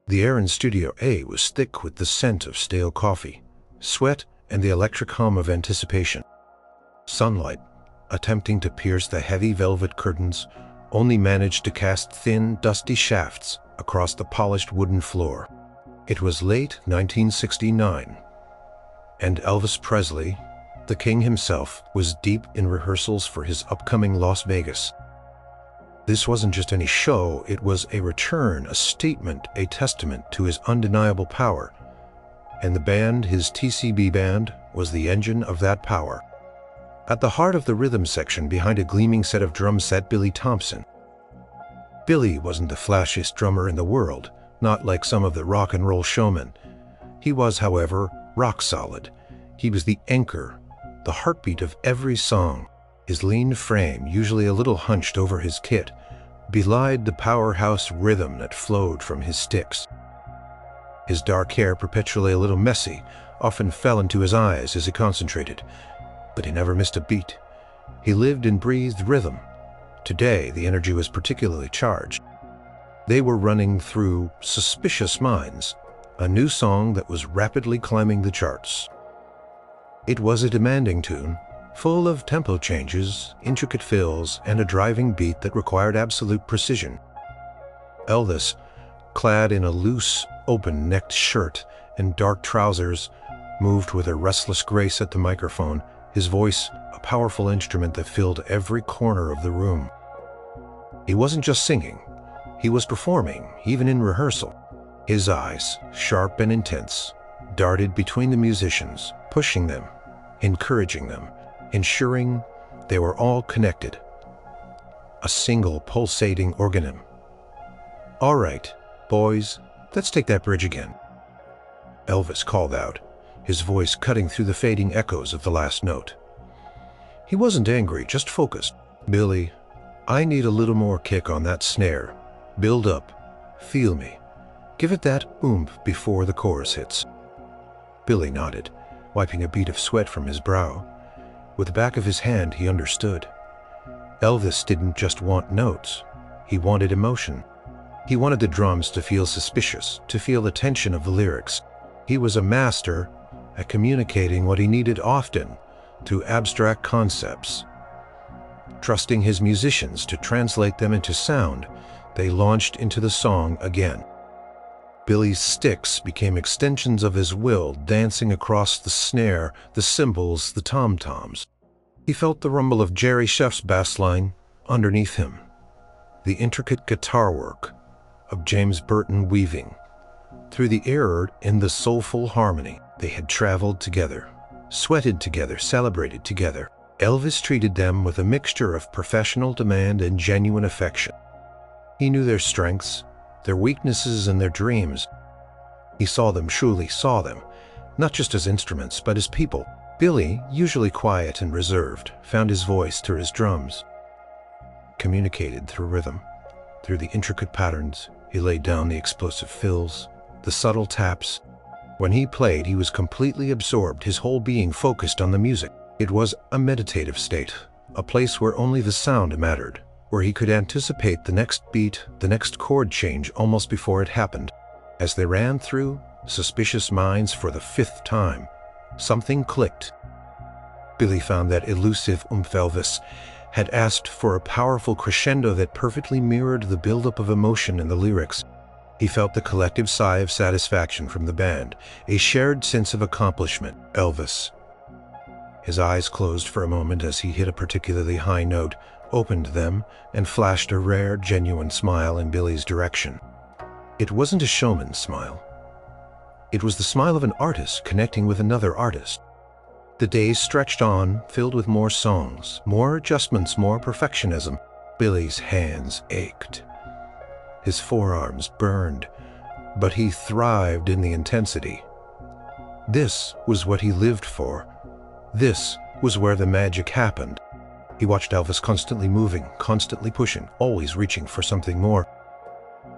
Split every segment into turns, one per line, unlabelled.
The air in Studio A was thick with the scent of stale coffee, sweat, and the electric hum of anticipation. Sunlight, attempting to pierce the heavy velvet curtains, only managed to cast thin, dusty shafts across the polished wooden floor. It was late 1969, and Elvis Presley, the king himself, was deep in rehearsals for his upcoming Las Vegas. This wasn't just any show, it was a return, a statement, a testament to his undeniable power. And the band, his TCB Band, was the engine of that power. At the heart of the rhythm section, behind a gleaming set of drums, sat Billy Thompson. Billy wasn't the flashiest drummer in the world, not like some of the rock and roll showmen. He was, however, rock solid. He was the anchor, the heartbeat of every song. His lean frame, usually a little hunched over his kit, belied the powerhouse rhythm that flowed from his sticks. His dark hair, perpetually a little messy, often fell into his eyes as he concentrated, but he never missed a beat. He lived and breathed rhythm. Today, the energy was particularly charged. They were running through Suspicious Minds, a new song that was rapidly climbing the charts. It was a demanding tune, full of tempo changes, intricate fills, and a driving beat that required absolute precision. Elvis, clad in a loose, open-necked shirt and dark trousers, moved with a restless grace at the microphone, his voice a powerful instrument that filled every corner of the room. He wasn't just singing, he was performing, even in rehearsal. His eyes, sharp and intense, darted between the musicians, pushing them, encouraging them, ensuring they were all connected. A single pulsating organism. "All right, boys, let's take that bridge again," Elvis called out, his voice cutting through the fading echoes of the last note. He wasn't angry, just focused. "Billy, I need a little more kick on that snare. Build up. Feel me. Give it that oomph before the chorus hits." Billy nodded, wiping a bead of sweat from his brow. With the back of his hand, he understood. Elvis didn't just want notes. He wanted emotion. He wanted the drums to feel suspicious, to feel the tension of the lyrics. He was a master at communicating what he needed, often through abstract concepts. Trusting his musicians to translate them into sound, they launched into the song again. Billy's sticks became extensions of his will, dancing across the snare, the cymbals, the tom-toms. He felt the rumble of Jerry Chef's bass line underneath him, the intricate guitar work of James Burton weaving through the air in the soulful harmony. They had traveled together, sweated together, celebrated together. Elvis treated them with a mixture of professional demand and genuine affection. He knew their strengths, their weaknesses, and their dreams. He saw them, truly saw them, not just as instruments, but as people. Billy, usually quiet and reserved, found his voice through his drums. Communicated through rhythm, through the intricate patterns. He laid down the explosive fills, the subtle taps. When he played, he was completely absorbed, his whole being focused on the music. It was a meditative state, a place where only the sound mattered, where he could anticipate the next beat, the next chord change almost before it happened. As they ran through Suspicious Minds for the 5th time, something clicked. Billy found that elusive oomph. Elvis had asked for a powerful crescendo that perfectly mirrored the buildup of emotion in the lyrics. He felt the collective sigh of satisfaction from the band, a shared sense of accomplishment. Elvis. His eyes closed for a moment as he hit a particularly high note, opened them, and flashed a rare, genuine smile in Billy's direction. It wasn't a showman's smile. It was the smile of an artist connecting with another artist. The days stretched on, filled with more songs, more adjustments, more perfectionism. Billy's hands ached. His forearms burned, but he thrived in the intensity. This was what he lived for. This was where the magic happened. He watched Elvis constantly moving, constantly pushing, always reaching for something more.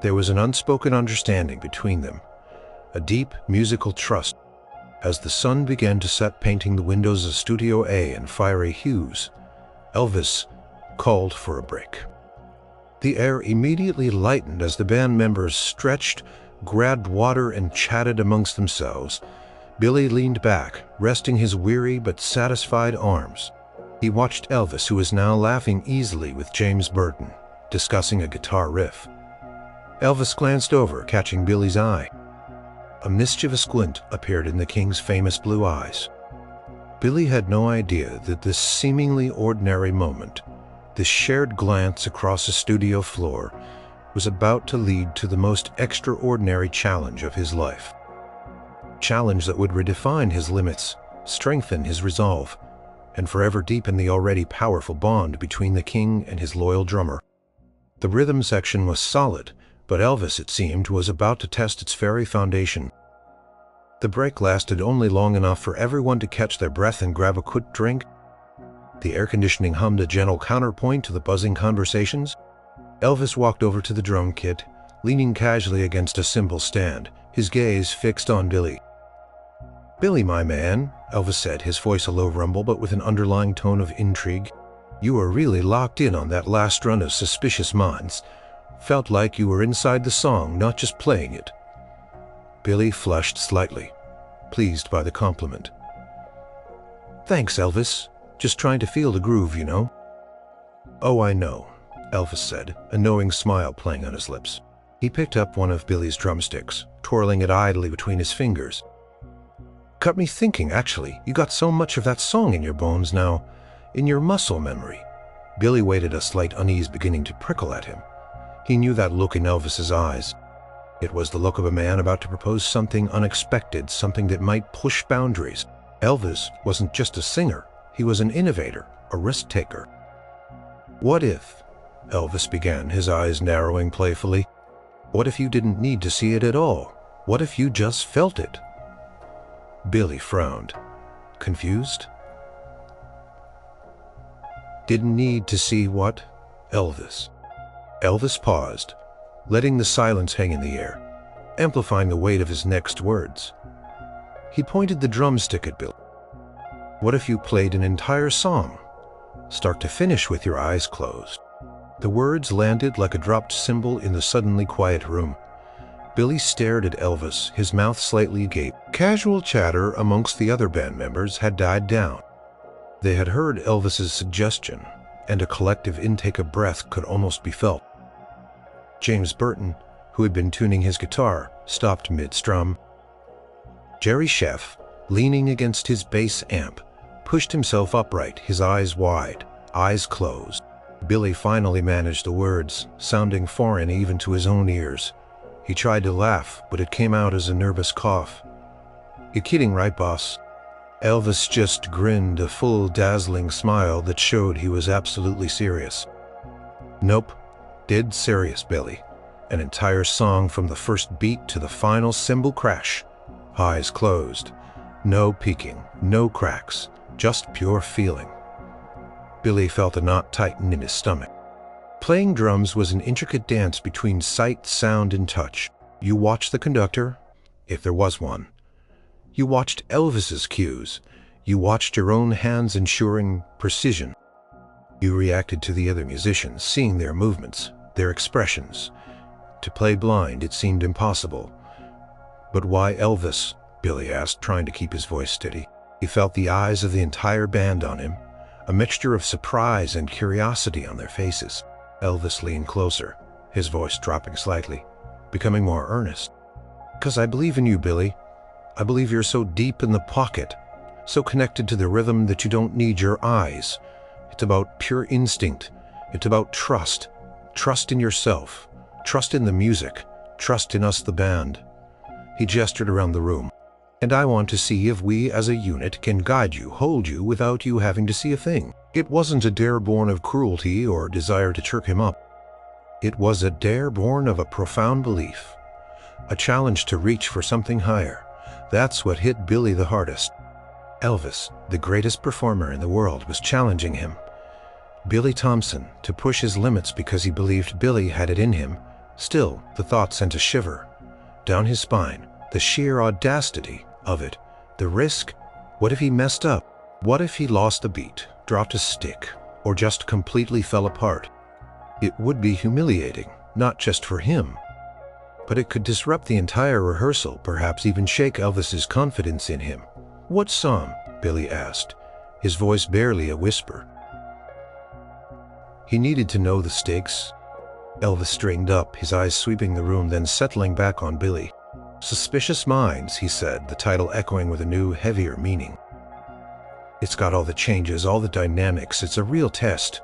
There was an unspoken understanding between them, a deep musical trust. As the sun began to set, painting the windows of Studio A in fiery hues, Elvis called for a break. The air immediately lightened as the band members stretched, grabbed water and chatted amongst themselves. Billy leaned back, resting his weary but satisfied arms. He watched Elvis, who was now laughing easily with James Burton, discussing a guitar riff. Elvis glanced over, catching Billy's eye. A mischievous glint appeared in the king's famous blue eyes. Billy had no idea that this seemingly ordinary moment, this shared glance across a studio floor, was about to lead to the most extraordinary challenge of his life. Challenge that would redefine his limits, strengthen his resolve, and forever deepen the already powerful bond between the king and his loyal drummer. The rhythm section was solid, but Elvis, it seemed, was about to test its very foundation. The break lasted only long enough for everyone to catch their breath and grab a quick drink. The air conditioning hummed a gentle counterpoint to the buzzing conversations. Elvis walked over to the drum kit, leaning casually against a cymbal stand, his gaze fixed on Billy. "Billy, my man," Elvis said, his voice a low rumble but with an underlying tone of intrigue. "You were really locked in on that last run of Suspicious Minds. Felt like you were inside the song, not just playing it." Billy flushed slightly, pleased by the compliment. "Thanks, Elvis. Just trying to feel the groove, you know." "Oh, I know," Elvis said, a knowing smile playing on his lips. He picked up one of Billy's drumsticks, twirling it idly between his fingers. "Got me thinking, actually. You got so much of that song in your bones now, in your muscle memory." Billy waited, a slight unease beginning to prickle at him. He knew that look in Elvis's eyes. It was the look of a man about to propose something unexpected, something that might push boundaries. Elvis wasn't just a singer. He was an innovator, a risk-taker. "What if," Elvis began, his eyes narrowing playfully, "what if you didn't need to see it at all? What if you just felt it?" Billy frowned. Confused? "Didn't need to see what, Elvis?" Elvis paused, letting the silence hang in the air, amplifying the weight of his next words. He pointed the drumstick at Billy. "What if you played an entire song, start to finish, with your eyes closed?" The words landed like a dropped cymbal in the suddenly quiet room. Billy stared at Elvis, his mouth slightly agape. Casual chatter amongst the other band members had died down. They had heard Elvis's suggestion, and a collective intake of breath could almost be felt. James Burton, who had been tuning his guitar, stopped mid-strum. Jerry Sheff, leaning against his bass amp, pushed himself upright, his eyes wide, eyes closed. Billy finally managed the words, sounding foreign even to his own ears. He tried to laugh, but it came out as a nervous cough. "You kidding, right, boss?" Elvis just grinned, a full, dazzling smile that showed he was absolutely serious. "Nope. Dead serious, Billy. An entire song from the first beat to the final cymbal crash. Eyes closed. No peeking, no cracks, just pure feeling." Billy felt a knot tighten in his stomach. Playing drums was an intricate dance between sight, sound, and touch. You watched the conductor, if there was one. You watched Elvis's cues. You watched your own hands ensuring precision. You reacted to the other musicians, seeing their movements, their expressions. To play blind, it seemed impossible. "But why Elvis?" Billy asked, trying to keep his voice steady. He felt the eyes of the entire band on him, a mixture of surprise and curiosity on their faces. Elvis leaned closer, his voice dropping slightly, becoming more earnest. "'Cause I believe in you, Billy. I believe you're so deep in the pocket, so connected to the rhythm that you don't need your eyes. It's about pure instinct. It's about trust. Trust in yourself. Trust in the music. Trust in us, the band." He gestured around the room. "And I want to see if we as a unit can guide you, hold you, without you having to see a thing." It wasn't a dare born of cruelty or desire to chirp him up. It was a dare born of a profound belief, a challenge to reach for something higher. That's what hit Billy the hardest. Elvis, the greatest performer in the world, was challenging him. Billy Thompson, to push his limits because he believed Billy had it in him. Still, the thought sent a shiver down his spine. The sheer audacity of it. The risk. What if he messed up? What if he lost a beat, dropped a stick, or just completely fell apart? It would be humiliating, not just for him. but it could disrupt the entire rehearsal, perhaps even shake Elvis's confidence in him. "What song?" Billy asked, his voice barely a whisper. He needed to know the stakes. Elvis straightened up, his eyes sweeping the room, then settling back on Billy. "Suspicious Minds," he said, the title echoing with a new, heavier meaning. "It's got all the changes, all the dynamics. It's a real test."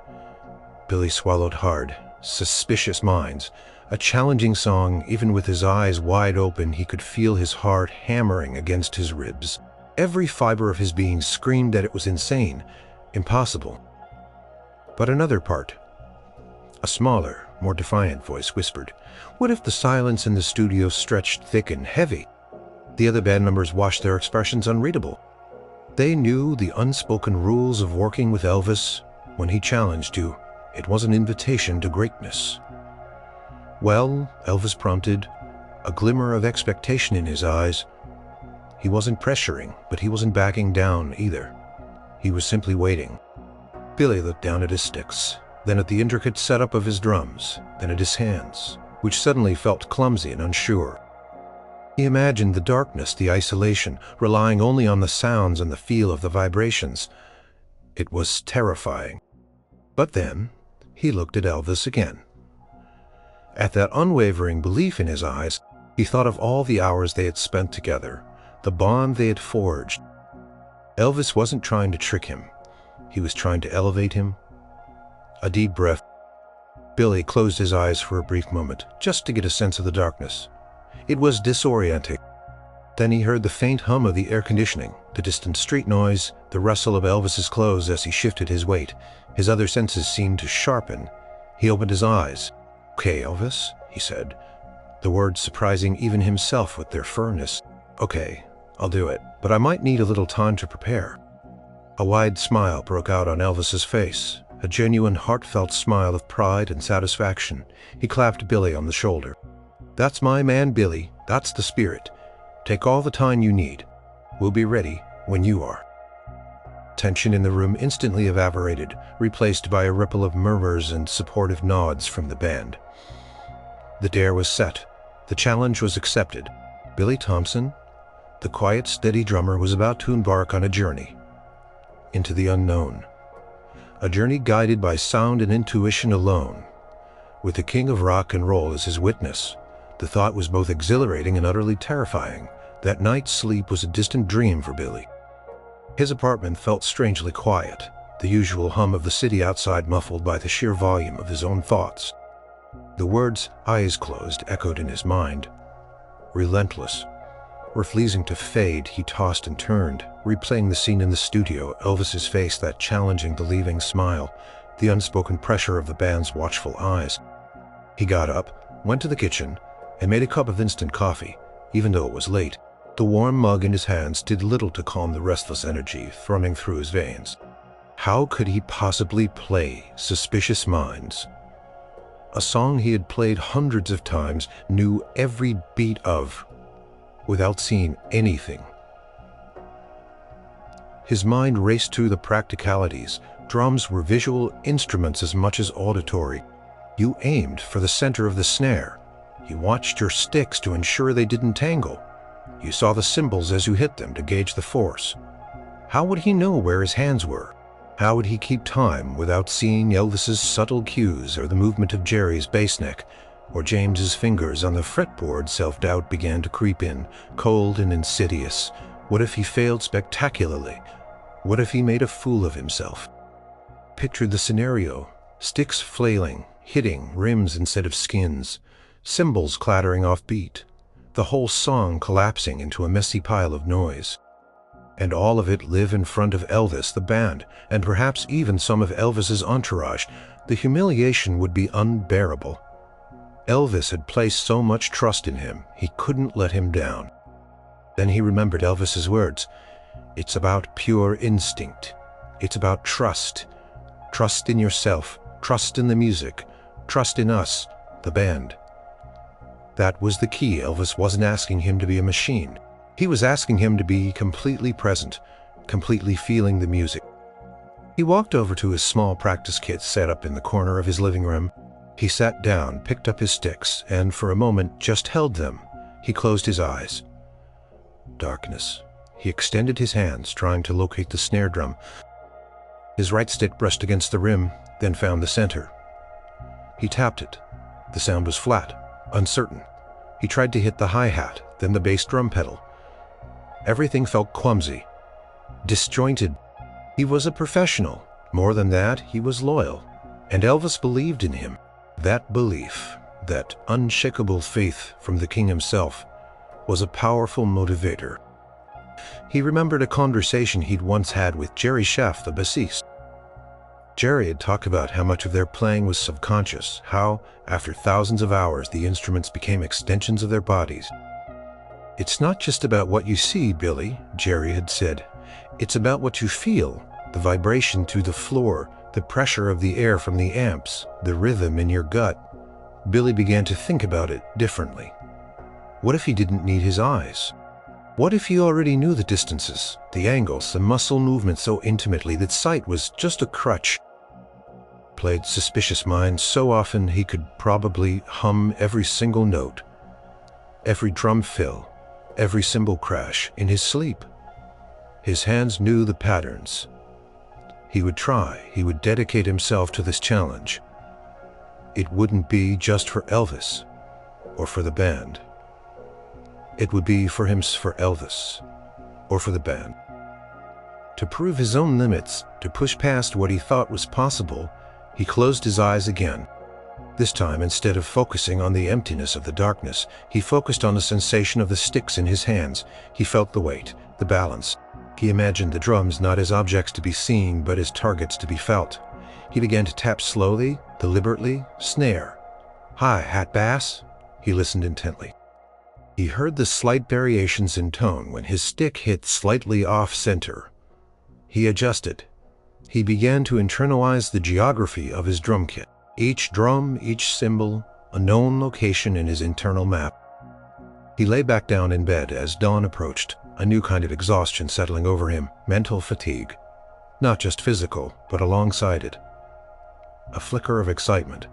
Billy swallowed hard. Suspicious Minds. A challenging song. Even with his eyes wide open, he could feel his heart hammering against his ribs. Every fiber of his being screamed that it was insane, impossible. But another part, a smaller, more defiant voice whispered, "What if the silence in the studio stretched thick and heavy?" The other band members watched, their expressions unreadable. They knew the unspoken rules of working with Elvis. When he challenged you, it was an invitation to greatness. "Well," Elvis prompted, a glimmer of expectation in his eyes. He wasn't pressuring, but he wasn't backing down either. He was simply waiting. Billy looked down at his sticks, then at the intricate setup of his drums, then at his hands, which suddenly felt clumsy and unsure. He imagined the darkness, the isolation, relying only on the sounds and the feel of the vibrations. It was terrifying. But then, he looked at Elvis again. At that unwavering belief in his eyes, he thought of all the hours they had spent together, the bond they had forged. Elvis wasn't trying to trick him. He was trying to elevate him. A deep breath. Billy closed his eyes for a brief moment, just to get a sense of the darkness. It was disorienting. Then he heard the faint hum of the air conditioning, the distant street noise, the rustle of Elvis's clothes as he shifted his weight. His other senses seemed to sharpen. He opened his eyes. "Okay, Elvis," he said, the words surprising even himself with their firmness. "Okay, I'll do it, but I might need a little time to prepare." A wide smile broke out on Elvis's face, a genuine, heartfelt smile of pride and satisfaction. He clapped Billy on the shoulder. "That's my man, Billy. That's the spirit. Take all the time you need. We'll be ready when you are." Tension in the room instantly evaporated, replaced by a ripple of murmurs and supportive nods from the band. The dare was set. The challenge was accepted. Billy Thompson, the quiet, steady drummer, was about to embark on a journey into the unknown. A journey guided by sound and intuition alone, with the king of rock and roll as his witness. The thought was both exhilarating and utterly terrifying. That night's sleep was a distant dream for Billy. His apartment felt strangely quiet, the usual hum of the city outside muffled by the sheer volume of his own thoughts. The words, "eyes closed," echoed in his mind. Relentless. Refusing to fade, he tossed and turned, replaying the scene in the studio, Elvis's face, that challenging, believing smile, the unspoken pressure of the band's watchful eyes. He got up, went to the kitchen, and made a cup of instant coffee, even though it was late. The warm mug in his hands did little to calm the restless energy thrumming through his veins. How could he possibly play Suspicious Minds? A song he had played hundreds of times, knew every beat of, without seeing anything. His mind raced through the practicalities. Drums were visual instruments as much as auditory. You aimed for the center of the snare. You watched your sticks to ensure they didn't tangle. You saw the cymbals as you hit them to gauge the force. How would he know where his hands were? How would he keep time without seeing Elvis's subtle cues or the movement of Jerry's bass neck or James's fingers on the fretboard? Self-doubt began to creep in, cold and insidious. What if he failed spectacularly? What if he made a fool of himself? Pictured the scenario: sticks flailing, hitting rims instead of skins, cymbals clattering off beat, the whole song collapsing into a messy pile of noise. And all of it live in front of Elvis, the band, and perhaps even some of Elvis's entourage. The humiliation would be unbearable. Elvis had placed so much trust in him, he couldn't let him down. Then he remembered Elvis's words. It's about pure instinct. It's about trust. Trust in yourself, trust in the music, trust in us, the band. That was the key. Elvis wasn't asking him to be a machine. He was asking him to be completely present, completely feeling the music. He walked over to his small practice kit set up in the corner of his living room. He sat down, picked up his sticks, and for a moment just held them. He closed his eyes. Darkness. He extended his hands, trying to locate the snare drum. His right stick brushed against the rim, then found the center. He tapped it. The sound was flat, uncertain. He tried to hit the hi-hat, then the bass drum pedal. Everything felt clumsy, disjointed. He was a professional. More than that, he was loyal. And Elvis believed in him. That belief, that unshakable faith from the king himself, was a powerful motivator. He remembered a conversation he'd once had with Jerry Scheff, the bassist. Jerry had talked about how much of their playing was subconscious, how, after thousands of hours, the instruments became extensions of their bodies. "It's not just about what you see, Billy," Jerry had said. "It's about what you feel, the vibration through the floor, the pressure of the air from the amps, the rhythm in your gut." Billy began to think about it differently. What if he didn't need his eyes? What if he already knew the distances, the angles, the muscle movement so intimately that sight was just a crutch? Played Suspicious Minds so often he could probably hum every single note, every drum fill, every cymbal crash in his sleep. His hands knew the patterns. He would try, he would dedicate himself to this challenge. It wouldn't be just for Elvis or for the band. It would be for him, for Elvis, or for the band. To prove his own limits, to push past what he thought was possible, he closed his eyes again. This time, instead of focusing on the emptiness of the darkness, he focused on the sensation of the sticks in his hands. He felt the weight, the balance. He imagined the drums not as objects to be seen, but as targets to be felt. He began to tap slowly, deliberately, snare, hi-hat, bass. He listened intently. He heard the slight variations in tone when his stick hit slightly off-center. He adjusted. He began to internalize the geography of his drum kit. Each drum, each cymbal, a known location in his internal map. He lay back down in bed as dawn approached, a new kind of exhaustion settling over him, mental fatigue. Not just physical, but alongside it. A flicker of excitement.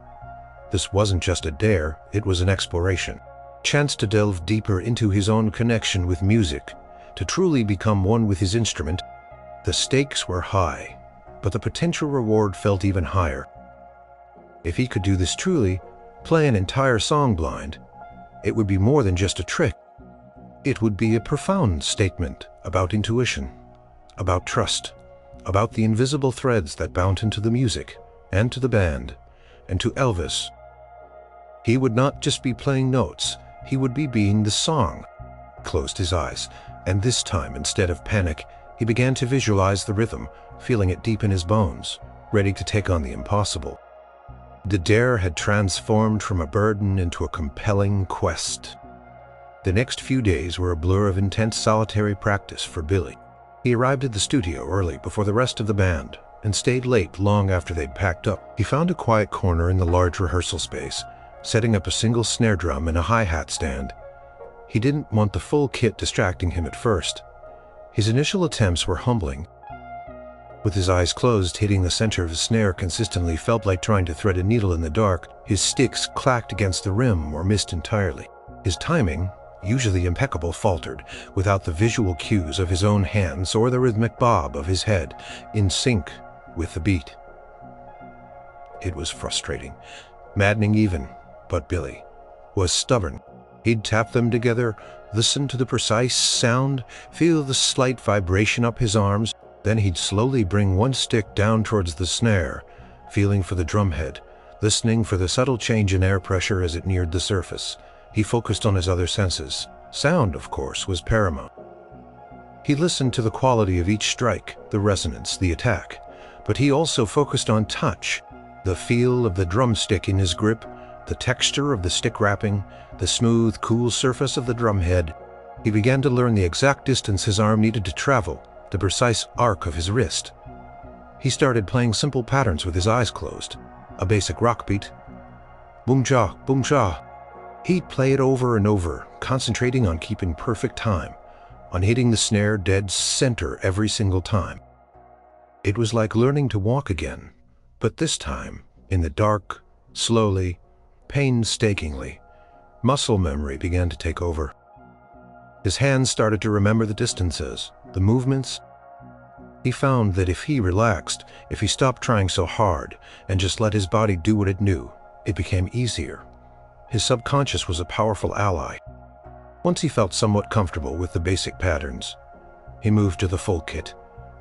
This wasn't just a dare, it was an exploration. Chance to delve deeper into his own connection with music, to truly become one with his instrument. The stakes were high, but the potential reward felt even higher. If he could do this truly, play an entire song blind, it would be more than just a trick. It would be a profound statement about intuition, about trust, about the invisible threads that bound into the music, and to the band, and to Elvis. He would not just be playing notes, he would be being the song. Closed his eyes, and this time, instead of panic, he began to visualize the rhythm, feeling it deep in his bones, ready to take on the impossible. The dare had transformed from a burden into a compelling quest. The next few days were a blur of intense solitary practice for Billy. He arrived at the studio early before the rest of the band, and stayed late long after they'd packed up. He found a quiet corner in the large rehearsal space, setting up a single snare drum and a hi-hat stand. He didn't want the full kit distracting him at first. His initial attempts were humbling. With his eyes closed, hitting the center of his snare consistently felt like trying to thread a needle in the dark. His sticks clacked against the rim or missed entirely. His timing, usually impeccable, faltered, without the visual cues of his own hands or the rhythmic bob of his head, in sync with the beat. It was frustrating, maddening even. But Billy was stubborn. He'd tap them together, listen to the precise sound, feel the slight vibration up his arms, then he'd slowly bring one stick down towards the snare, feeling for the drumhead, listening for the subtle change in air pressure as it neared the surface. He focused on his other senses. Sound, of course, was paramount. He listened to the quality of each strike, the resonance, the attack, but he also focused on touch, the feel of the drumstick in his grip, the texture of the stick wrapping, the smooth, cool surface of the drumhead. He began to learn the exact distance his arm needed to travel, the precise arc of his wrist. He started playing simple patterns with his eyes closed. A basic rock beat. Boom-cha, boom-cha. He'd play it over and over, concentrating on keeping perfect time, on hitting the snare dead center every single time. It was like learning to walk again, but this time in the dark, Slowly, painstakingly, muscle memory began to take over. His hands started to remember the distances, the movements. He found that if he relaxed, if he stopped trying so hard and just let his body do what it knew, it became easier. His subconscious was a powerful ally. Once he felt somewhat comfortable with the basic patterns, he moved to the full kit.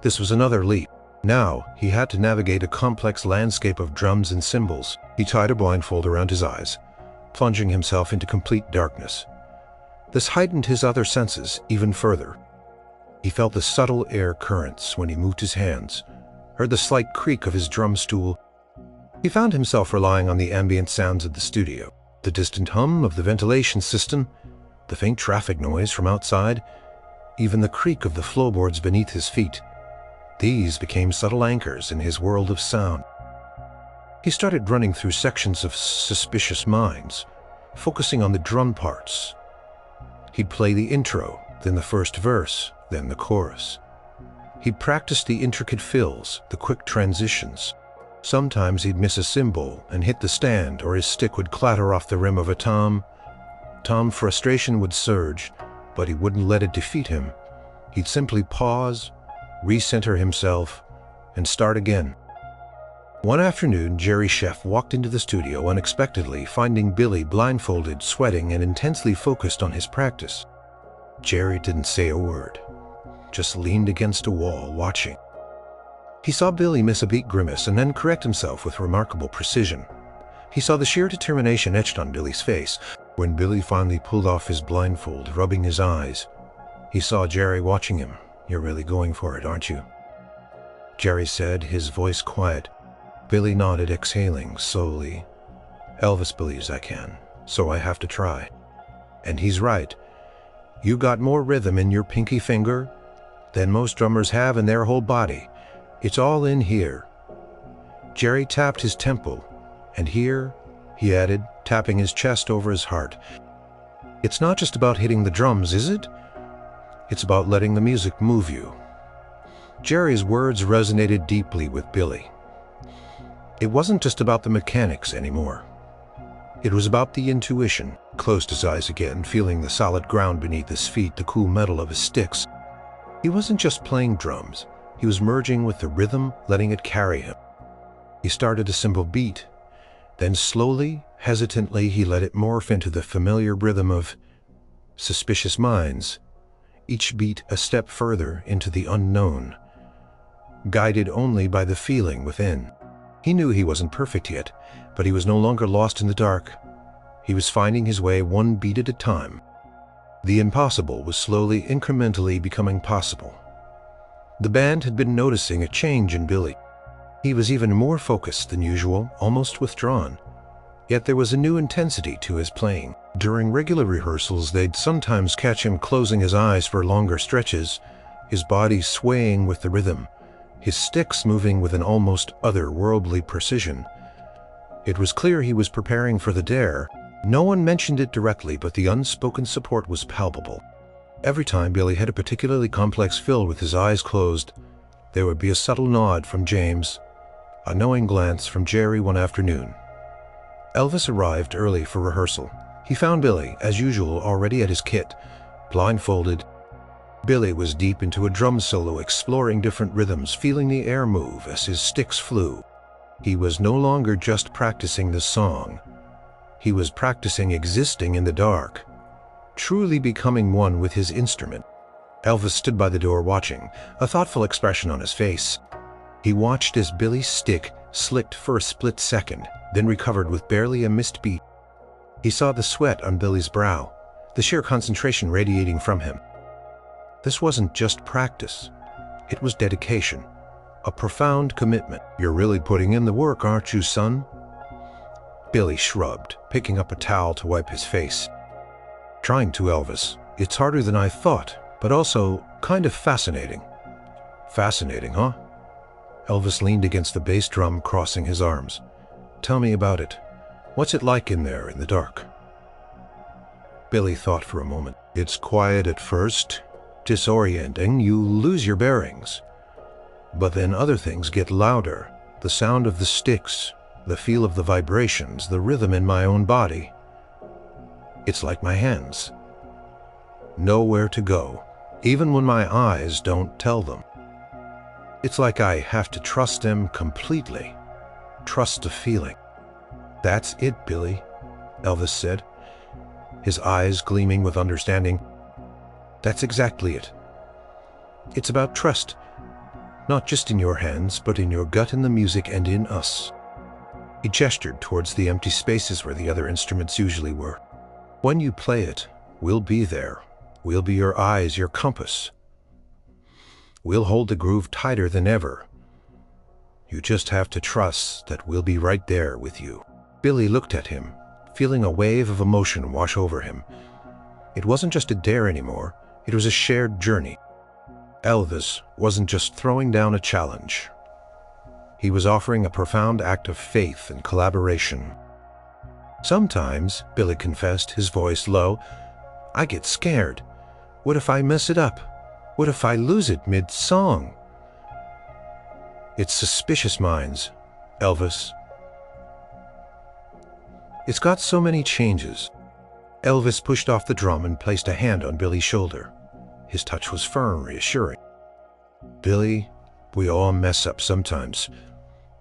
This was another leap. Now, he had to navigate a complex landscape of drums and cymbals. He tied a blindfold around his eyes, plunging himself into complete darkness. This heightened his other senses even further. He felt the subtle air currents when he moved his hands, heard the slight creak of his drum stool. He found himself relying on the ambient sounds of the studio, the distant hum of the ventilation system, the faint traffic noise from outside, even the creak of the floorboards beneath his feet. These became subtle anchors in his world of sound. He started running through sections of Suspicious Minds, focusing on the drum parts. He'd play the intro, then the first verse, then the chorus. He'd practice the intricate fills, the quick transitions. Sometimes he'd miss a cymbal and hit the stand, or his stick would clatter off the rim of a tom. Frustration would surge, but he wouldn't let it defeat him. He'd simply pause, recenter himself, and start again. One afternoon, Jerry Sheff walked into the studio unexpectedly, finding Billy blindfolded, sweating, and intensely focused on his practice. Jerry didn't say a word, just leaned against a wall, watching. He saw Billy miss a beat grimace and then correct himself with remarkable precision. He saw the sheer determination etched on Billy's face. When Billy finally pulled off his blindfold, rubbing his eyes, he saw Jerry watching him. "You're really going for it, aren't you?" Jerry said, his voice quiet. Billy nodded, exhaling slowly. "Elvis believes I can, so I have to try. And he's right. You got more rhythm in your pinky finger than most drummers have in their whole body. It's all in here." Jerry tapped his temple. "And here," he added, tapping his chest over his heart. "It's not just about hitting the drums, is it? It's about letting the music move you." Jerry's words resonated deeply with Billy. It wasn't just about the mechanics anymore. It was about the intuition. Closed his eyes again, feeling the solid ground beneath his feet, the cool metal of his sticks. He wasn't just playing drums. He was merging with the rhythm, letting it carry him. He started a simple beat. Then slowly, hesitantly, he let it morph into the familiar rhythm of Suspicious Minds, each beat a step further into the unknown, guided only by the feeling within. He knew he wasn't perfect yet, but he was no longer lost in the dark. He was finding his way one beat at a time. The impossible was slowly, incrementally becoming possible. The band had been noticing a change in Billy. He was even more focused than usual, almost withdrawn. Yet there was a new intensity to his playing. During regular rehearsals, they'd sometimes catch him closing his eyes for longer stretches, his body swaying with the rhythm, his sticks moving with an almost otherworldly precision. It was clear he was preparing for the dare. No one mentioned it directly, but the unspoken support was palpable. Every time Billy had a particularly complex fill with his eyes closed, there would be a subtle nod from James, a knowing glance from Jerry one afternoon. Elvis arrived early for rehearsal. He found Billy, as usual, already at his kit, blindfolded. Billy was deep into a drum solo, exploring different rhythms, feeling the air move as his sticks flew. He was no longer just practicing the song. He was practicing existing in the dark, truly becoming one with his instrument. Elvis stood by the door watching, a thoughtful expression on his face. He watched as Billy's stick slicked for a split second, then recovered with barely a missed beat. He saw the sweat on Billy's brow, the sheer concentration radiating from him. This wasn't just practice. It was dedication, a profound commitment. "You're really putting in the work, aren't you, son?" Billy shrugged, picking up a towel to wipe his face. "Trying to, Elvis. It's harder than I thought, but also kind of fascinating." "Fascinating, huh?" Elvis leaned against the bass drum, crossing his arms. "Tell me about it. What's it like in there in the dark?" Billy thought for a moment. "It's quiet at first, disorienting, you lose your bearings. But then other things get louder, the sound of the sticks, the feel of the vibrations, the rhythm in my own body. It's like my hands. Nowhere to go, even when my eyes don't tell them. It's like I have to trust them completely. Trust the feeling. That's it, Billy, Elvis said, his eyes gleaming with understanding. That's exactly it. It's about trust, not just in your hands, but in your gut, in the music, and in us. He gestured towards the empty spaces where the other instruments usually were. When you play it, we'll be there. We'll be your eyes, your compass. We'll hold the groove tighter than ever. You just have to trust that we'll be right there with you. Billy looked at him, feeling a wave of emotion wash over him. It wasn't just a dare anymore, it was a shared journey. Elvis wasn't just throwing down a challenge. He was offering a profound act of faith and collaboration. Sometimes, Billy confessed, his voice low, I get scared. What if I mess it up? What if I lose it mid-song? It's suspicious minds, Elvis. It's got so many changes. Elvis pushed off the drum and placed a hand on Billy's shoulder. His touch was firm, reassuring. Billy, we all mess up sometimes.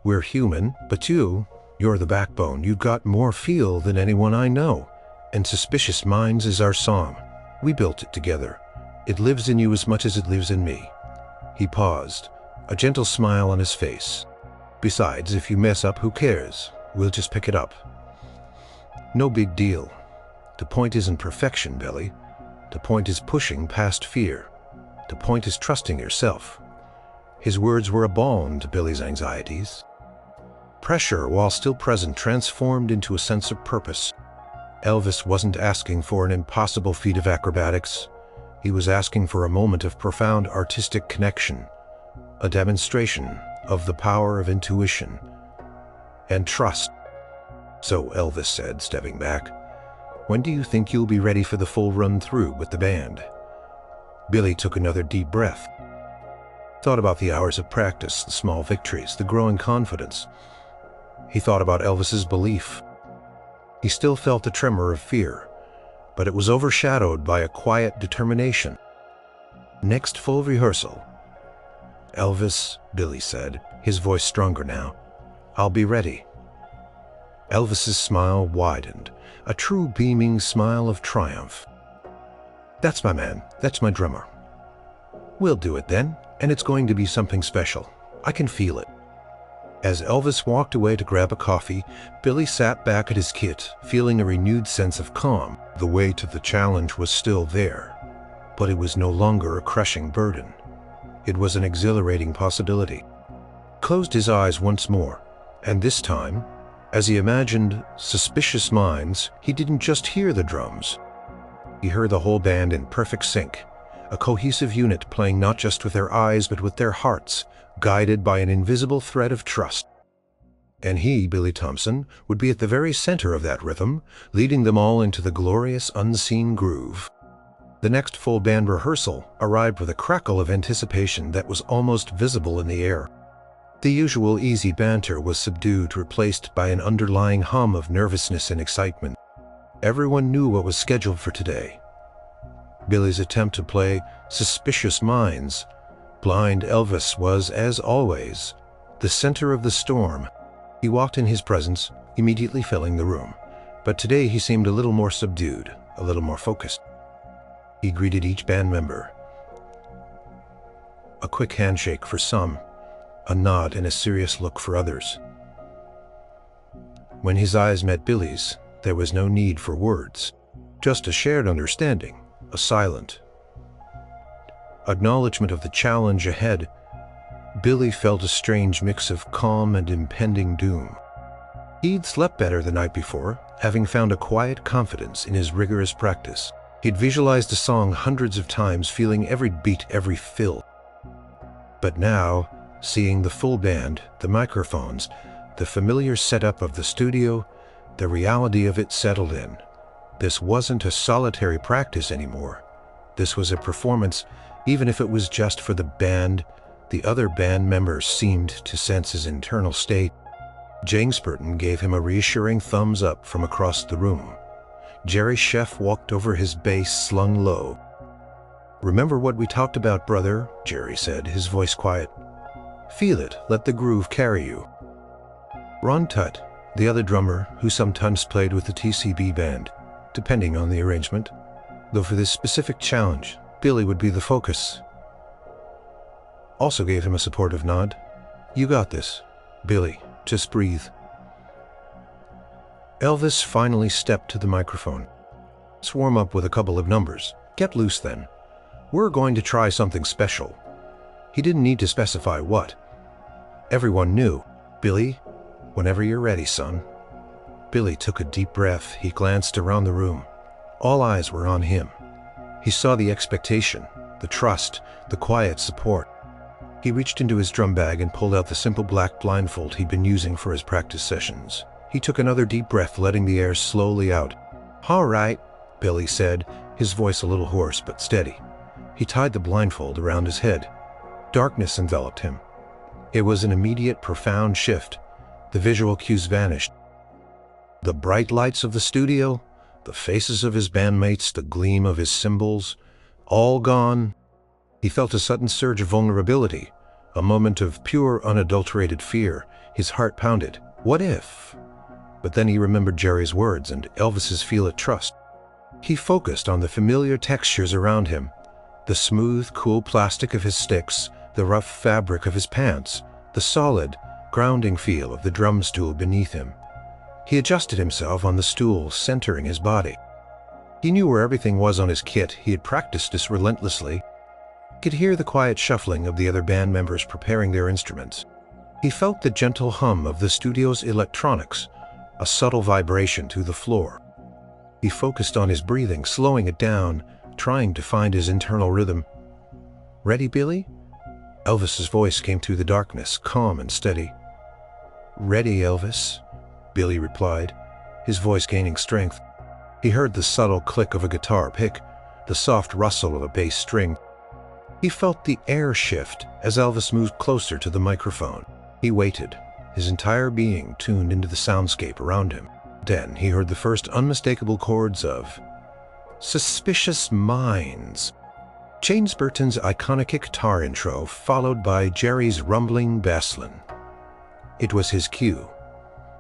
We're human, but you're the backbone. You've got more feel than anyone I know. And Suspicious Minds is our song. We built it together. It lives in you as much as it lives in me. He paused, a gentle smile on his face. Besides, if you mess up, who cares? We'll just pick it up. No big deal. The point isn't perfection, Billy. The point is pushing past fear. The point is trusting yourself. His words were a balm to Billy's anxieties. Pressure, while still present, transformed into a sense of purpose. Elvis wasn't asking for an impossible feat of acrobatics. He was asking for a moment of profound artistic connection, a demonstration of the power of intuition and trust. So Elvis said, stepping back, when do you think you'll be ready for the full run-through with the band? Billy took another deep breath. Thought about the hours of practice, the small victories, the growing confidence. He thought about Elvis's belief. He still felt a tremor of fear, but it was overshadowed by a quiet determination. Next full rehearsal. Elvis, Billy said, his voice stronger now. I'll be ready. Elvis's smile widened, a true beaming smile of triumph. That's my man, that's my drummer. We'll do it then, and it's going to be something special. I can feel it. As Elvis walked away to grab a coffee, Billy sat back at his kit, feeling a renewed sense of calm. The weight of the challenge was still there, but it was no longer a crushing burden. It was an exhilarating possibility. Closed his eyes once more, and this time, as he imagined Suspicious Minds, he didn't just hear the drums. He heard the whole band in perfect sync, a cohesive unit playing not just with their eyes but with their hearts, guided by an invisible thread of trust. And he, Billy Thompson, would be at the very center of that rhythm, leading them all into the glorious unseen groove. The next full band rehearsal arrived with a crackle of anticipation that was almost visible in the air. The usual easy banter was subdued, replaced by an underlying hum of nervousness and excitement. Everyone knew what was scheduled for today. Billy's attempt to play Suspicious Minds. Blind Elvis was, as always, the center of the storm. He walked in his presence, immediately filling the room. But today he seemed a little more subdued, a little more focused. He greeted each band member. A quick handshake for some, a nod and a serious look for others. When his eyes met Billy's, there was no need for words, just a shared understanding, a silent acknowledgement of the challenge ahead. Billy felt a strange mix of calm and impending doom. He'd slept better the night before, having found a quiet confidence in his rigorous practice. He'd visualized the song hundreds of times, feeling every beat, every fill. But now, seeing the full band, the microphones, the familiar setup of the studio, the reality of it settled in. This wasn't a solitary practice anymore. This was a performance, even if it was just for the band. The other band members seemed to sense his internal state. James Burton gave him a reassuring thumbs up from across the room. Jerry Sheff walked over, his bass slung low. "Remember what we talked about, brother," Jerry said, his voice quiet. "Feel it, let the groove carry you." Ron Tutt, the other drummer, who sometimes played with the TCB Band, depending on the arrangement, though for this specific challenge, Billy would be the focus, also gave him a supportive nod. "You got this, Billy. Just breathe." Elvis finally stepped to the microphone. "Let's warm up with a couple of numbers. Get loose then. We're going to try something special." He didn't need to specify what. Everyone knew. "Billy, whenever you're ready, son." Billy took a deep breath. He glanced around the room. All eyes were on him. He saw the expectation, the trust, the quiet support. He reached into his drum bag and pulled out the simple black blindfold he'd been using for his practice sessions. He took another deep breath, letting the air slowly out. "All right," Billy said, his voice a little hoarse but steady. He tied the blindfold around his head. Darkness enveloped him. It was an immediate, profound shift. The visual cues vanished. The bright lights of the studio, the faces of his bandmates, the gleam of his cymbals, all gone. He felt a sudden surge of vulnerability, a moment of pure, unadulterated fear. His heart pounded. What if? But then he remembered Jerry's words and Elvis's feel-it trust. He focused on the familiar textures around him, the smooth, cool plastic of his sticks, the rough fabric of his pants, the solid, grounding feel of the drum stool beneath him. He adjusted himself on the stool, centering his body. He knew where everything was on his kit. He had practiced this relentlessly. He could hear the quiet shuffling of the other band members preparing their instruments. He felt the gentle hum of the studio's electronics, a subtle vibration through the floor. He focused on his breathing, slowing it down, trying to find his internal rhythm. "Ready, Billy?" Elvis's voice came through the darkness, calm and steady. "Ready, Elvis," Billy replied, his voice gaining strength. He heard the subtle click of a guitar pick, the soft rustle of a bass string. He felt the air shift as Elvis moved closer to the microphone. He waited, his entire being tuned into the soundscape around him. Then he heard the first unmistakable chords of "Suspicious Minds." James Burton's iconic guitar intro, followed by Jerry's rumbling bass line. It was his cue.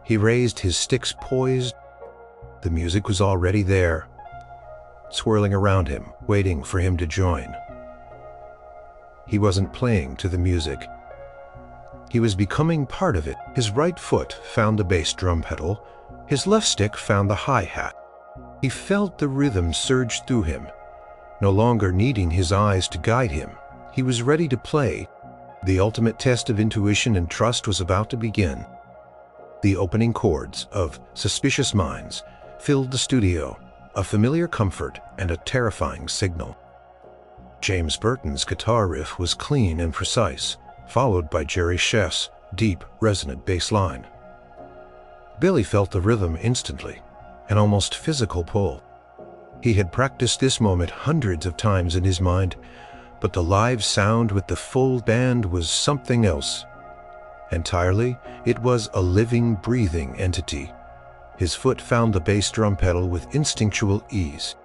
He raised his sticks poised. The music was already there, swirling around him, waiting for him to join. He wasn't playing to the music. He was becoming part of it. His right foot found the bass drum pedal. His left stick found the hi-hat. He felt the rhythm surge through him, no longer needing his eyes to guide him. He was ready to play. The ultimate test of intuition and trust was about to begin. The opening chords of "Suspicious Minds" filled the studio, a familiar comfort and a terrifying signal. James Burton's guitar riff was clean and precise, followed by Jerry Sheff's deep, resonant bass line. Billy felt the rhythm instantly, an almost physical pull. He had practiced this moment hundreds of times in his mind, but the live sound with the full band was something else. Entirely, it was a living, breathing entity. His foot found the bass drum pedal with instinctual ease.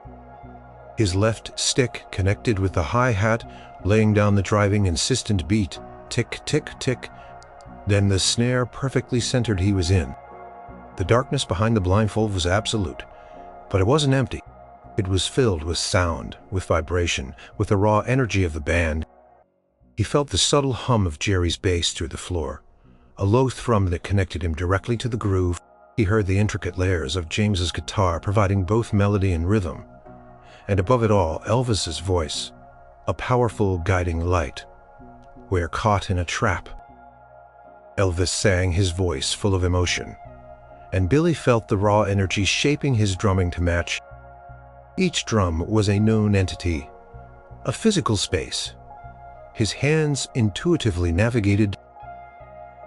His left stick connected with the hi-hat, laying down the driving, insistent beat. Tick, tick, tick. Then the snare perfectly centered. He was in. The darkness behind the blindfold was absolute, but it wasn't empty. It was filled with sound, with vibration, with the raw energy of the band. He felt the subtle hum of Jerry's bass through the floor, a low thrum that connected him directly to the groove. He heard the intricate layers of James's guitar providing both melody and rhythm. And above it all, Elvis's voice, a powerful guiding light. "We're caught in a trap." Elvis sang, his voice full of emotion, and Billy felt the raw energy shaping his drumming to match. Each drum was a known entity, a physical space. His hands intuitively navigated.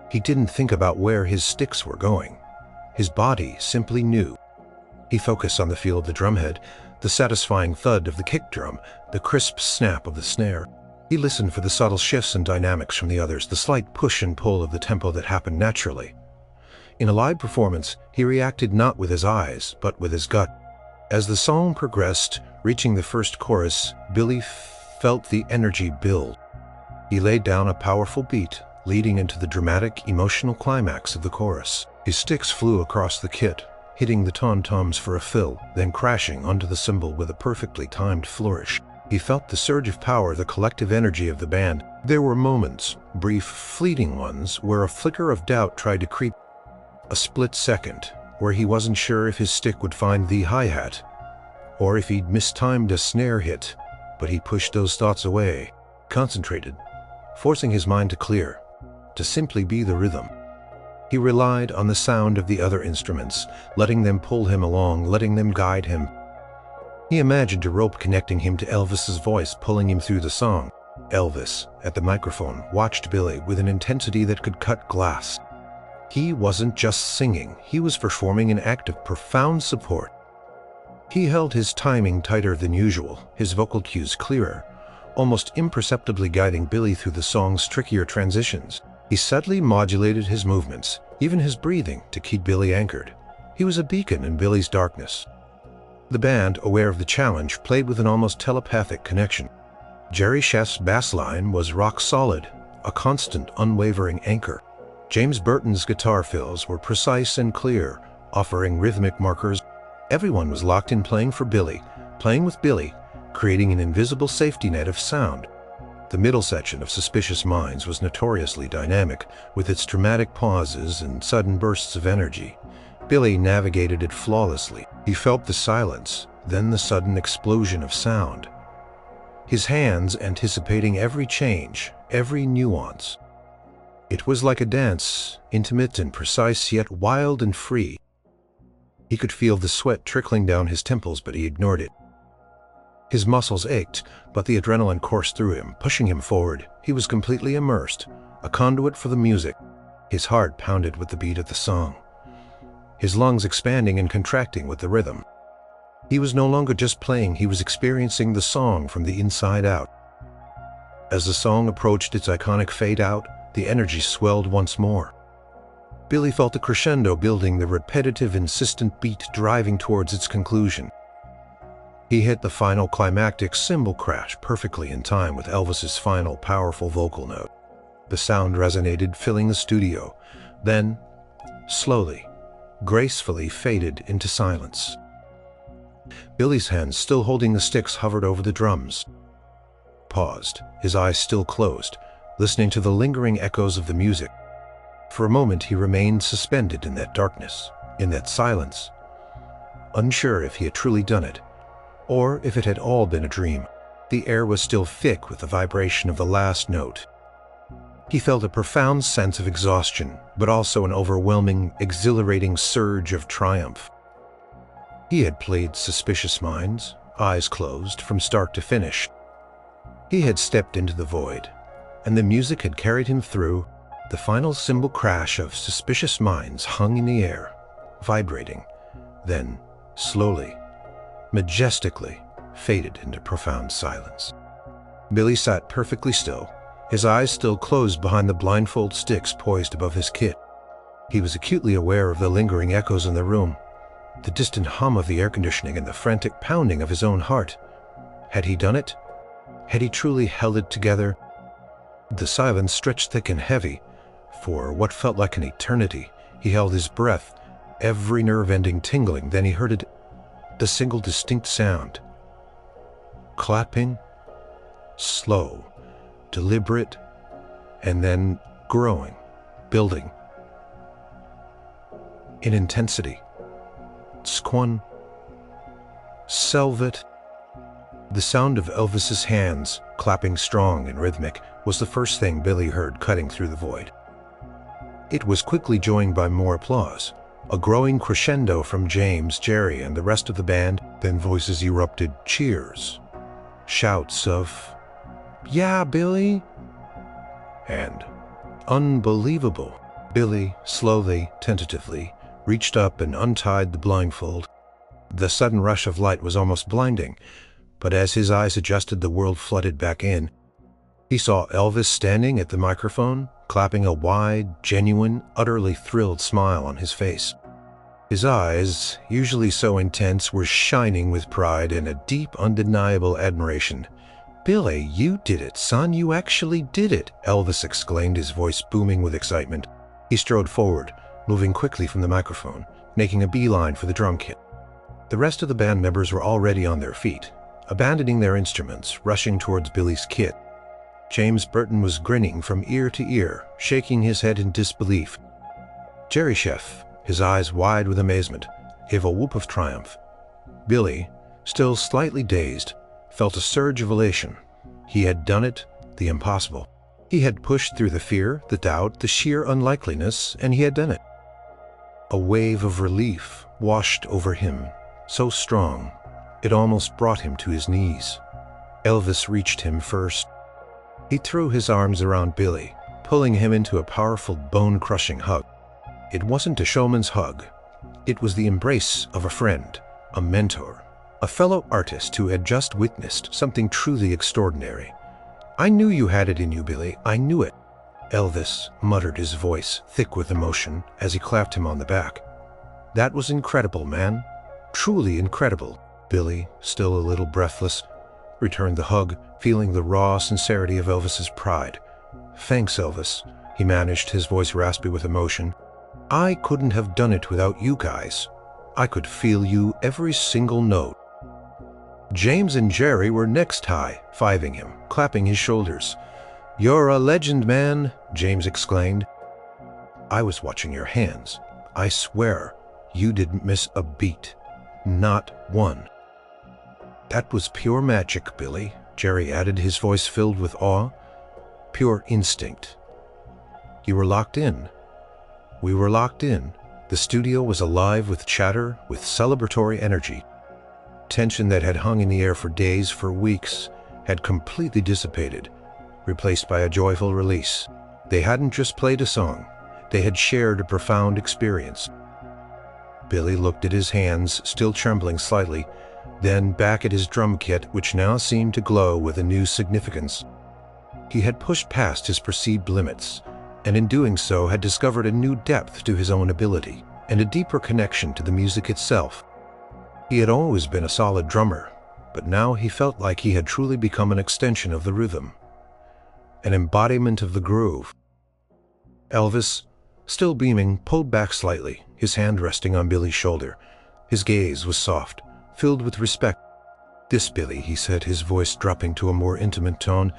He didn't think about where his sticks were going. His body simply knew. He focused on the feel of the drumhead, the satisfying thud of the kick drum, the crisp snap of the snare. He listened for the subtle shifts and dynamics from the others, the slight push and pull of the tempo that happened naturally. In a live performance, he reacted not with his eyes, but with his gut. As the song progressed, reaching the first chorus, Billy felt the energy build. He laid down a powerful beat, leading into the dramatic, emotional climax of the chorus. His sticks flew across the kit, hitting the tom-toms for a fill, then crashing onto the cymbal with a perfectly timed flourish. He felt the surge of power, the collective energy of the band. There were moments, brief, fleeting ones, where a flicker of doubt tried to creep. A split second, where he wasn't sure if his stick would find the hi-hat, or if he'd mistimed a snare hit, but he pushed those thoughts away, concentrated, forcing his mind to clear, to simply be the rhythm. He relied on the sound of the other instruments, letting them pull him along, letting them guide him. He imagined a rope connecting him to Elvis's voice, pulling him through the song. Elvis, at the microphone, watched Billy with an intensity that could cut glass. He wasn't just singing, he was performing an act of profound support. He held his timing tighter than usual, his vocal cues clearer, almost imperceptibly guiding Billy through the song's trickier transitions. He subtly modulated his movements, even his breathing, to keep Billy anchored. He was a beacon in Billy's darkness. The band, aware of the challenge, played with an almost telepathic connection. Jerry Chef's bass line was rock solid, a constant, unwavering anchor. James Burton's guitar fills were precise and clear, offering rhythmic markers. Everyone was locked in playing for Billy, playing with Billy, creating an invisible safety net of sound. The middle section of Suspicious Minds was notoriously dynamic, with its dramatic pauses and sudden bursts of energy. Billy navigated it flawlessly. He felt the silence, then the sudden explosion of sound. His hands anticipating every change, every nuance. It was like a dance, intimate and precise, yet wild and free. He could feel the sweat trickling down his temples, but he ignored it. His muscles ached, but the adrenaline coursed through him, pushing him forward. He was completely immersed, a conduit for the music. His heart pounded with the beat of the song, his lungs expanding and contracting with the rhythm. He was no longer just playing, he was experiencing the song from the inside out. As the song approached its iconic fade-out, the energy swelled once more. Billy felt the crescendo building, the repetitive, insistent beat driving towards its conclusion. He hit the final climactic cymbal crash perfectly in time with Elvis's final powerful vocal note. The sound resonated, filling the studio, then, slowly, gracefully faded into silence. Billy's hands, still holding the sticks, hovered over the drums. Paused, his eyes still closed, listening to the lingering echoes of the music. For a moment he remained suspended in that darkness, in that silence, unsure if he had truly done it, or if it had all been a dream. The air was still thick with the vibration of the last note. He felt a profound sense of exhaustion, but also an overwhelming, exhilarating surge of triumph. He had played Suspicious Minds, eyes closed, from start to finish. He had stepped into the void, and the music had carried him through. The final cymbal crash of Suspicious Minds hung in the air, vibrating, then, slowly, majestically, faded into profound silence. Billy sat perfectly still, his eyes still closed behind the blindfold sticks poised above his kit. He was acutely aware of the lingering echoes in the room, the distant hum of the air conditioning and the frantic pounding of his own heart. Had he done it? Had he truly held it together? The silence stretched thick and heavy. For what felt like an eternity, he held his breath, every nerve-ending tingling. Then he heard it, the single distinct sound. Clapping, slow, deliberate, and then growing, building. In intensity. Squan, Selvet. The sound of Elvis's hands, clapping strong and rhythmic, was the first thing Billy heard cutting through the void. It was quickly joined by more applause, a growing crescendo from James, Jerry, and the rest of the band. Then voices erupted, cheers, shouts of, "Yeah, Billy!" and "Unbelievable!" Billy, slowly, tentatively, reached up and untied the blindfold. The sudden rush of light was almost blinding, but as his eyes adjusted, the world flooded back in. He saw Elvis standing at the microphone, clapping a wide, genuine, utterly thrilled smile on his face. His eyes, usually so intense, were shining with pride and a deep, undeniable admiration. "Billy, you did it, son, you actually did it!" Elvis exclaimed, his voice booming with excitement. He strode forward, moving quickly from the microphone, making a beeline for the drum kit. The rest of the band members were already on their feet, abandoning their instruments, rushing towards Billy's kit. James Burton was grinning from ear to ear, shaking his head in disbelief. Jerry Chef, his eyes wide with amazement, gave a whoop of triumph. Billy, still slightly dazed, felt a surge of elation. He had done it, the impossible. He had pushed through the fear, the doubt, the sheer unlikeliness, and he had done it. A wave of relief washed over him, so strong, it almost brought him to his knees. Elvis reached him first. He threw his arms around Billy, pulling him into a powerful, bone-crushing hug. It wasn't a showman's hug. It was the embrace of a friend, a mentor, a fellow artist who had just witnessed something truly extraordinary. "I knew you had it in you, Billy. I knew it," Elvis muttered, his voice thick with emotion, as he clapped him on the back. "That was incredible, man. Truly incredible." Billy, still a little breathless, returned the hug, feeling the raw sincerity of Elvis's pride. "Thanks, Elvis," he managed, his voice raspy with emotion. "I couldn't have done it without you guys. I could feel you every single note." James and Jerry were next, high-fiving him, clapping his shoulders. "You're a legend, man," James exclaimed. "I was watching your hands. I swear, you didn't miss a beat. Not one." "That was pure magic, Billy," Jerry added, his voice filled with awe. "Pure instinct. You were locked in. We were locked in." The studio was alive with chatter, with celebratory energy. Tension that had hung in the air for days, for weeks, had completely dissipated, replaced by a joyful release. They hadn't just played a song, they had shared a profound experience. Billy looked at his hands, still trembling slightly, then back at his drum kit, which now seemed to glow with a new significance. He had pushed past his perceived limits, and in doing so had discovered a new depth to his own ability, and a deeper connection to the music itself. He had always been a solid drummer, but now he felt like he had truly become an extension of the rhythm, an embodiment of the groove. Elvis, still beaming, pulled back slightly, his hand resting on Billy's shoulder. His gaze was soft, filled with respect. "This, Billy," he said, his voice dropping to a more intimate tone,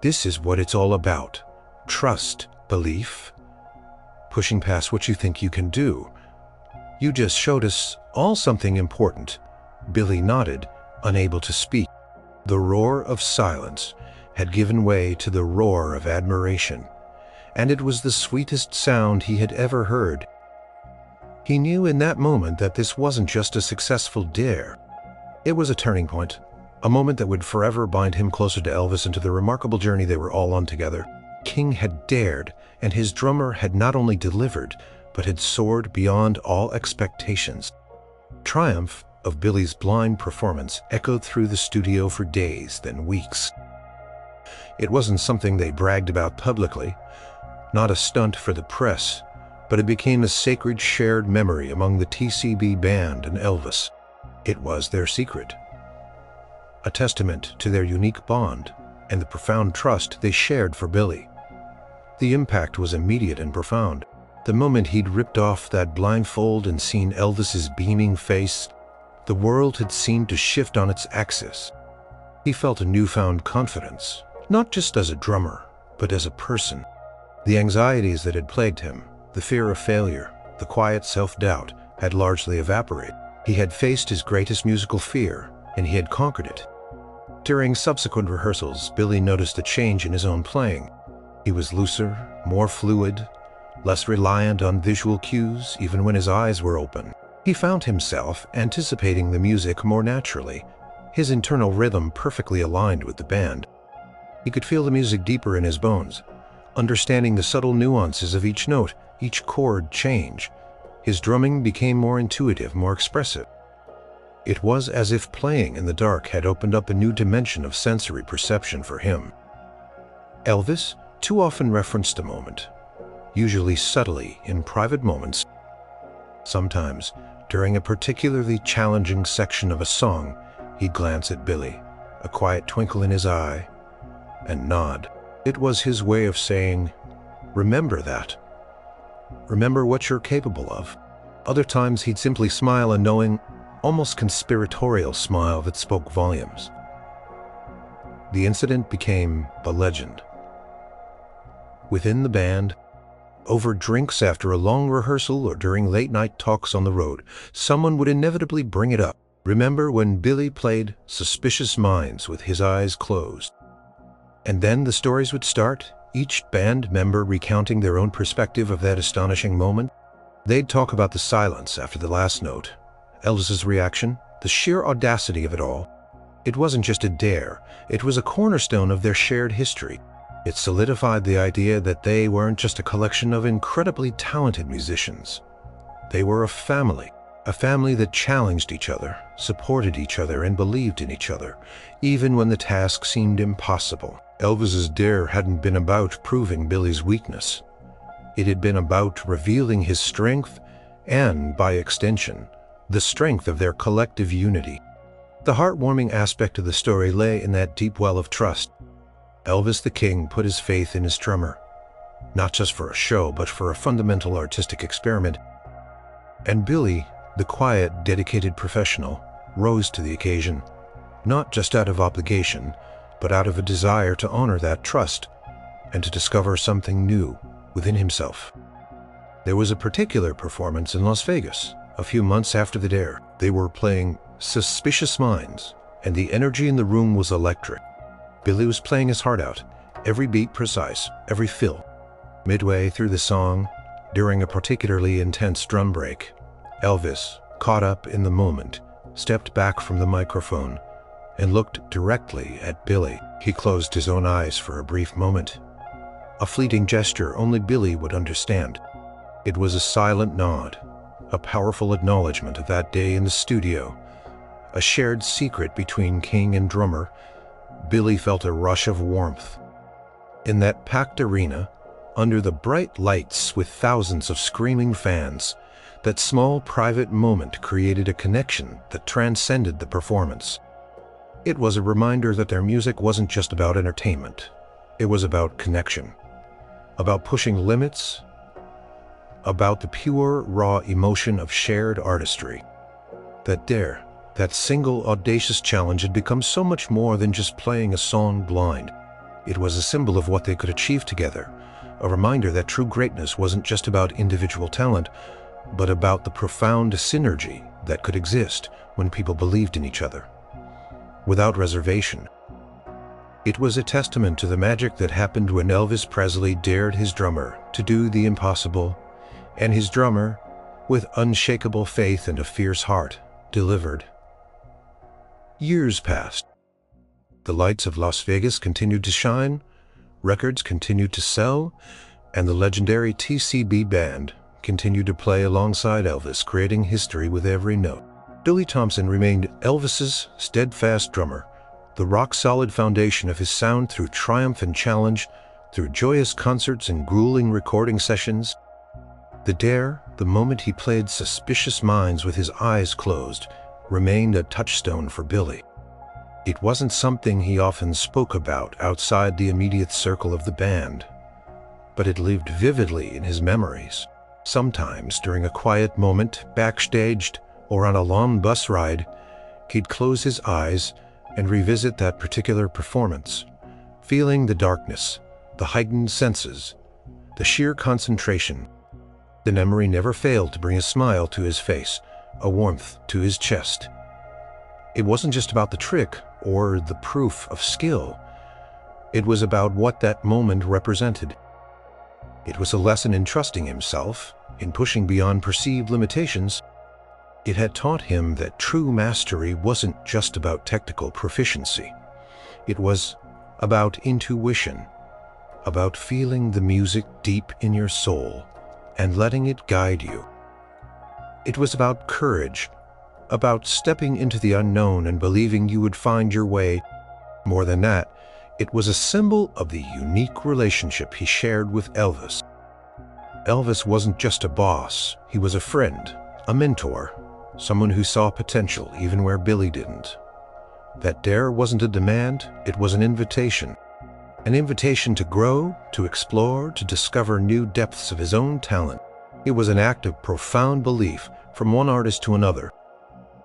"this is what it's all about. Trust, belief, pushing past what you think you can do. You just showed us all something important." Billy nodded, unable to speak. The roar of silence had given way to the roar of admiration, and it was the sweetest sound he had ever heard. He knew in that moment that this wasn't just a successful dare. It was a turning point, a moment that would forever bind him closer to Elvis and to the remarkable journey they were all on together. King had dared, and his drummer had not only delivered, but had soared beyond all expectations. Triumph of Billy's blind performance echoed through the studio for days, then weeks. It wasn't something they bragged about publicly, not a stunt for the press, but it became a sacred shared memory among the TCB Band and Elvis. It was their secret, a testament to their unique bond and the profound trust they shared for Billy. The impact was immediate and profound. The moment he'd ripped off that blindfold and seen Elvis's beaming face, the world had seemed to shift on its axis. He felt a newfound confidence, not just as a drummer, but as a person. The anxieties that had plagued him, the fear of failure, the quiet self-doubt, had largely evaporated. He had faced his greatest musical fear, and he had conquered it. During subsequent rehearsals, Billy noticed a change in his own playing. He was looser, more fluid, less reliant on visual cues, even when his eyes were open. He found himself anticipating the music more naturally, his internal rhythm perfectly aligned with the band. He could feel the music deeper in his bones, understanding the subtle nuances of each note, each chord change. His drumming became more intuitive, more expressive. It was as if playing in the dark had opened up a new dimension of sensory perception for him. Elvis too often referenced a moment, usually subtly in private moments. Sometimes, during a particularly challenging section of a song, he'd glance at Billy, a quiet twinkle in his eye, and nod. It was his way of saying, "Remember that. Remember what you're capable of." Other times he'd simply smile, a knowing, almost conspiratorial smile that spoke volumes. The incident became a legend. Within the band, over drinks after a long rehearsal or during late-night talks on the road, someone would inevitably bring it up. "Remember when Billy played Suspicious Minds with his eyes closed?" And then the stories would start, each band member recounting their own perspective of that astonishing moment. They'd talk about the silence after the last note, Elvis's reaction, the sheer audacity of it all. It wasn't just a dare, it was a cornerstone of their shared history. It solidified the idea that they weren't just a collection of incredibly talented musicians. They were a family that challenged each other, supported each other, and believed in each other, even when the task seemed impossible. Elvis's dare hadn't been about proving Billy's weakness. It had been about revealing his strength and, by extension, the strength of their collective unity. The heartwarming aspect of the story lay in that deep well of trust. Elvis the King put his faith in his drummer, not just for a show, but for a fundamental artistic experiment. And Billy, the quiet, dedicated professional, rose to the occasion, not just out of obligation, but out of a desire to honor that trust and to discover something new within himself. There was a particular performance in Las Vegas a few months after the dare. They were playing Suspicious Minds, and the energy in the room was electric. Billy was playing his heart out, every beat precise, every fill. Midway through the song, during a particularly intense drum break, Elvis, caught up in the moment, stepped back from the microphone and looked directly at Billy. He closed his own eyes for a brief moment, a fleeting gesture only Billy would understand. It was a silent nod, a powerful acknowledgement of that day in the studio, a shared secret between king and drummer. Billy felt a rush of warmth. In that packed arena, under the bright lights with thousands of screaming fans, that small private moment created a connection that transcended the performance. It was a reminder that their music wasn't just about entertainment. It was about connection, about pushing limits, about the pure, raw emotion of shared artistry. That dare, that single audacious challenge had become so much more than just playing a song blind. It was a symbol of what they could achieve together, a reminder that true greatness wasn't just about individual talent, but about the profound synergy that could exist when people believed in each other, without reservation. It was a testament to the magic that happened when Elvis Presley dared his drummer to do the impossible, and his drummer, with unshakable faith and a fierce heart, delivered. Years passed. The lights of Las Vegas continued to shine, records continued to sell, and the legendary TCB Band continued to play alongside Elvis, creating history with every note. Billy Thompson remained Elvis's steadfast drummer, the rock-solid foundation of his sound through triumph and challenge, through joyous concerts and grueling recording sessions. The dare, the moment he played Suspicious Minds with his eyes closed, remained a touchstone for Billy. It wasn't something he often spoke about outside the immediate circle of the band, but it lived vividly in his memories. Sometimes, during a quiet moment, backstaged or on a long bus ride, he'd close his eyes and revisit that particular performance, feeling the darkness, the heightened senses, the sheer concentration. The memory never failed to bring a smile to his face, a warmth to his chest. It wasn't just about the trick or the proof of skill. It was about what that moment represented. It was a lesson in trusting himself, in pushing beyond perceived limitations. It had taught him that true mastery wasn't just about technical proficiency. It was about intuition, about feeling the music deep in your soul and letting it guide you. It was about courage, about stepping into the unknown and believing you would find your way. More than that, It was a symbol of the unique relationship he shared with Elvis. Elvis wasn't just a boss, he was a friend, a mentor, someone who saw potential even where Billy didn't. That dare wasn't a demand, it was an invitation. An invitation to grow, to explore, to discover new depths of his own talent. It was an act of profound belief from one artist to another.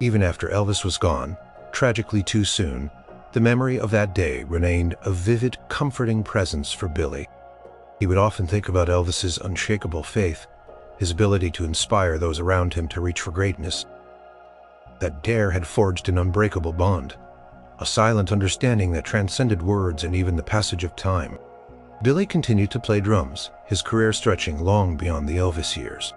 Even after Elvis was gone, tragically too soon, the memory of that day remained a vivid, comforting presence for Billy. He would often think about Elvis's unshakable faith, his ability to inspire those around him to reach for greatness. That dare had forged an unbreakable bond, a silent understanding that transcended words and even the passage of time. Billy continued to play drums, his career stretching long beyond the Elvis years.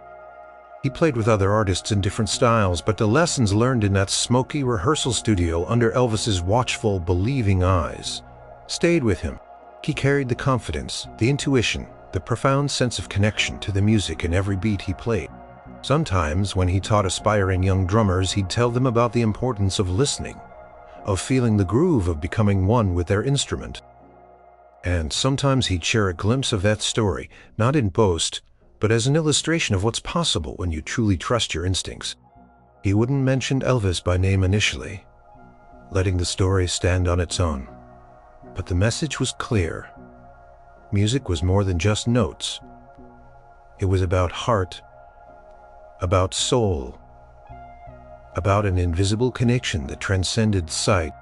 He played with other artists in different styles, but the lessons learned in that smoky rehearsal studio under Elvis's watchful, believing eyes stayed with him. He carried the confidence, the intuition, the profound sense of connection to the music in every beat he played. Sometimes, when he taught aspiring young drummers, he'd tell them about the importance of listening, of feeling the groove, of becoming one with their instrument. And sometimes he'd share a glimpse of that story, not in boast, but as an illustration of what's possible when you truly trust your instincts. He wouldn't mention Elvis by name initially, letting the story stand on its own. But the message was clear. Music was more than just notes. It was about heart, about soul, about an invisible connection that transcended sight.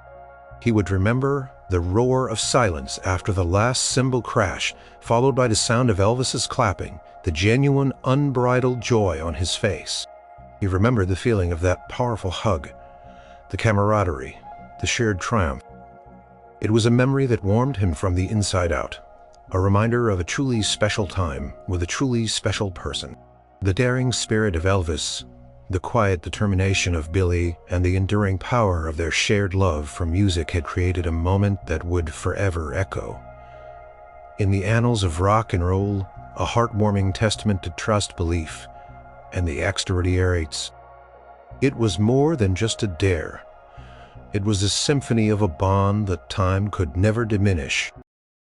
He would remember the roar of silence after the last cymbal crash, followed by the sound of Elvis's clapping, the genuine, unbridled joy on his face. He remembered the feeling of that powerful hug, the camaraderie, the shared triumph. It was a memory that warmed him from the inside out, a reminder of a truly special time with a truly special person. The daring spirit of Elvis, the quiet determination of Billy, and the enduring power of their shared love for music had created a moment that would forever echo. In the annals of rock and roll, a heartwarming testament to trust, belief, and the extraordinaires. It was more than just a dare. It was a symphony of a bond that time could never diminish.